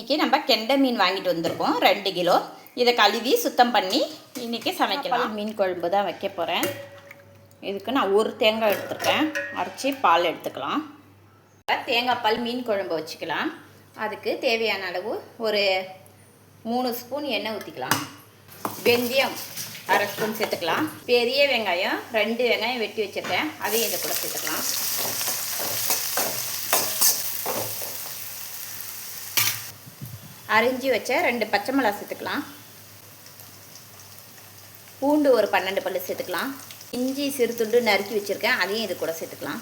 இன்றைக்கி நம்ம கெண்டை மீன் வாங்கிட்டு வந்திருக்கோம் 2 கிலோ. இதை கழுவி சுத்தம் பண்ணி இன்றைக்கி சமைக்கலாம். மீன் குழம்பு தான் வைக்க போகிறேன். இதுக்கு நான் ஒரு தேங்காய் எடுத்துருக்கேன். அரைச்சி பால் எடுத்துக்கலாம். தேங்காய் பால் மீன் குழம்பு வச்சுக்கலாம். அதுக்கு தேவையான அளவு ஒரு 3 ஸ்பூன் எண்ணெய் ஊற்றிக்கலாம். வெந்தயம் அரை ஸ்பூன் சேர்த்துக்கலாம். பெரிய வெங்காயம் 2 வெங்காயம் வெட்டி வச்சுருக்கேன், அதையும் இதை கூட சேர்த்துக்கலாம். அரிஞ்சு வச்ச 2 பச்சை மிளகாய் சேர்த்துக்கலாம். பூண்டு ஒரு 12 பல்லு சேர்த்துக்கலாம். இஞ்சி சிறு துண்டு நறுக்கி வச்சுருக்கேன், அதையும் இது கூட சேர்த்துக்கலாம்.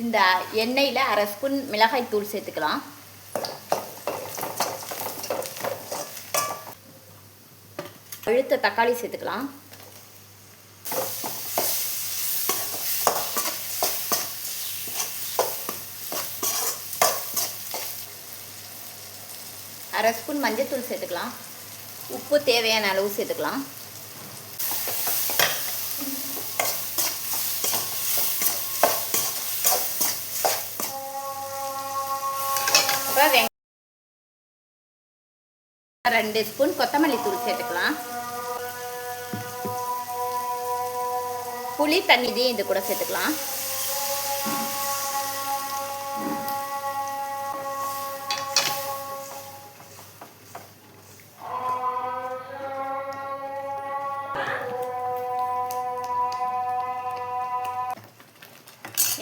இந்த எண்ணெயில் அரை ஸ்பூன் மிளகாய் தூள் சேர்த்துக்கலாம். பழுத்த தக்காளி சேர்த்துக்கலாம். அரை ஸ்பூன் மஞ்சள் சேர்த்துக்கலாம். உப்பு தேவையான அளவு சேர்த்துக்கலாம். இப்போ 2 ஸ்பூன் கொத்தமல்லி தூள் சேர்த்துக்கலாம். புளி தண்ணி இது கூட சேர்த்துக்கலாம்.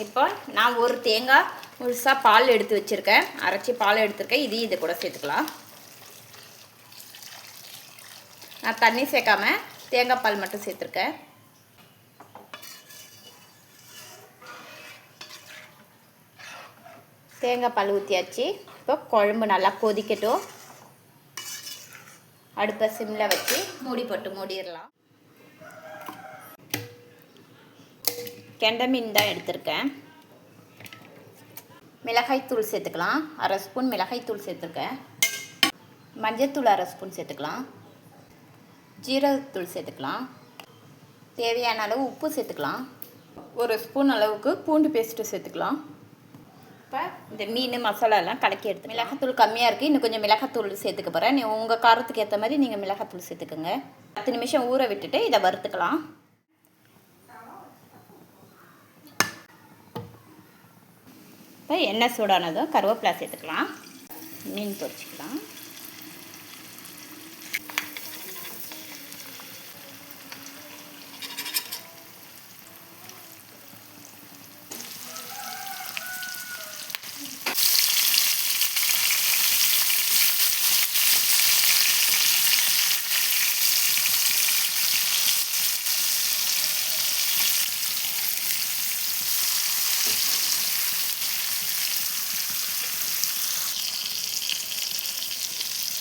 இப்போ நான் ஒரு தேங்காய் முழுசாக பால் எடுத்து வச்சுருக்கேன், அரைச்சி பால் எடுத்துருக்கேன், இதையும் இது கூட சேர்த்துக்கலாம். நான் தண்ணி சேர்க்காம தேங்காய் பால் மட்டும் சேர்த்துருக்கேன். தேங்காய் பால் ஊற்றியாச்சு. இப்போ குழம்பு நல்லா கொதிக்கட்டும். அடுப்பை சிம்மில் வச்சு மூடி போட்டு மூடிடலாம். கெண்டை மீன் தான் எடுத்திருக்கேன். மிளகாய்த்தூள் சேர்த்துக்கலாம். அரை ஸ்பூன் மிளகாய்த்தூள் சேர்த்துருக்கேன். மஞ்சள்தூள் அரை ஸ்பூன் சேர்த்துக்கலாம். ஜீரகத்தூள் சேர்த்துக்கலாம். தேவையான அளவு உப்பு சேர்த்துக்கலாம். ஒரு ஸ்பூன் அளவுக்கு பூண்டு பேஸ்ட்டு சேர்த்துக்கலாம். இப்போ இந்த மீன் மசாலாலாம் கலக்கி எடுத்து மிளகாத்தூள் கம்மியாக இருக்குது, இன்னும் கொஞ்சம் மிளகாத்தூள் சேர்த்துக்க போகிறேன். உங்கள் காரத்துக்கு ஏற்ற மாதிரி நீங்கள் மிளகாத்தூள் சேர்த்துக்கோங்க. 10 நிமிஷம் ஊற விட்டுட்டு இதை வறுத்துக்கலாம். இப்போ எண்ணெய் சூடானதும் கருவேப்பிலை சேர்த்துக்கலாம். மீன் பொரிச்சிக்கலாம்.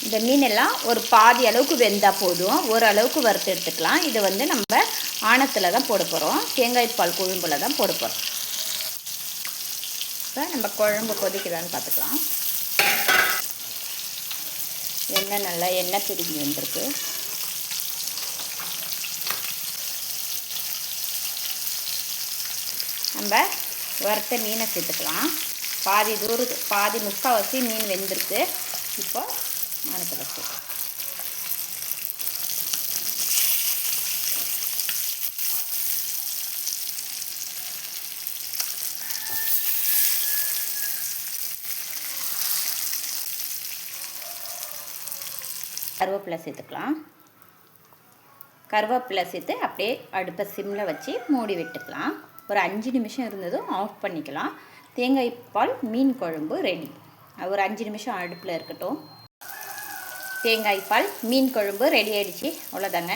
இந்த மீனெல்லாம் ஒரு பாதி அளவுக்கு வெந்தால் போதும். ஓரளவுக்கு வறுத்து எடுத்துக்கலாம். இது நம்ம ஆணத்தில் தான் போட போகிறோம். தேங்காய் பால் குழம்புல தான் போட போகிறோம். இப்போ நம்ம குழம்பு கொதிக்குதான்னு பார்த்துக்கலாம். எண்ணெய் பிரிஞ்சு வந்திருக்கு. நம்ம வறுத்த மீனை சேர்த்துக்கலாம். பாதி முக்கால்வாசி மீன் வெந்திருக்கு. இப்போ ஆணத்தில் சேர்த்து கருவேப்பிலை சேர்த்துக்கலாம். கருவேப்பிலை சேர்த்து அப்படியே அடுப்பை சிம்மில் வச்சு மூடி விட்டுக்கலாம். ஒரு 5 நிமிஷம் இருந்ததும் ஆஃப் பண்ணிக்கலாம். தேங்காய் பால் மீன் குழம்பு ரெடி. ஒரு 5 நிமிஷம் அடுப்பில் இருக்கட்டும். தேங்காய் பால் மீன் குழம்பு ரெடி ஆகிடுச்சு. அவ்வளோதாங்க.